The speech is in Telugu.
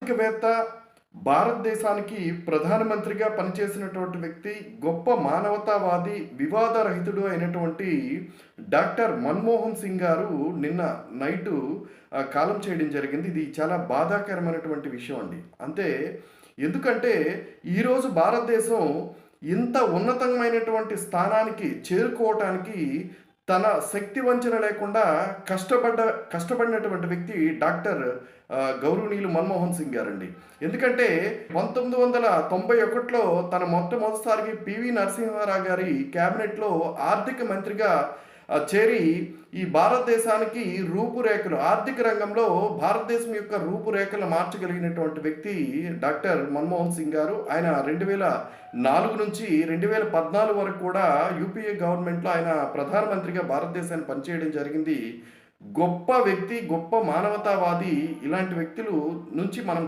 ఆర్థికవేత్త, భారతదేశానికి ప్రధానమంత్రిగా పనిచేసినటువంటి వ్యక్తి, గొప్ప మానవతావాది, వివాదరహితుడు అయినటువంటి డాక్టర్ మన్మోహన్ సింగ్ గారు నిన్న నైటు కాలం చేయడం జరిగింది. ఇది చాలా బాధాకరమైనటువంటి విషయం అండి. ఎందుకంటే ఈరోజు భారతదేశం ఇంత ఉన్నతమైనటువంటి స్థానానికి చేరుకోవటానికి తన శక్తి వంచన లేకుండా కష్టపడినటువంటి వ్యక్తి డాక్టర్ గౌరవనీయులు మన్మోహన్ సింగ్ గారండి. ఎందుకంటే 1991లో తన మొట్టమొదటిసారికి పివి నరసింహారావు గారి క్యాబినెట్‌లో ఆర్థిక మంత్రిగా చేరి ఈ భారతదేశానికి రూపురేఖలు ఆర్థిక రంగంలో భారతదేశం యొక్క రూపురేఖలు మార్చగలిగినటువంటి వ్యక్తి డాక్టర్ మన్మోహన్ సింగ్ గారు. ఆయన 2004 నుంచి 2014 వరకు కూడా యూపీఏ గవర్నమెంట్‌లో ఆయన ప్రధానమంత్రిగా భారతదేశాన్ని పనిచేయడం జరిగింది. గొప్ప వ్యక్తి, గొప్ప మానవతావాది. ఇలాంటి వ్యక్తులు నుంచి మనం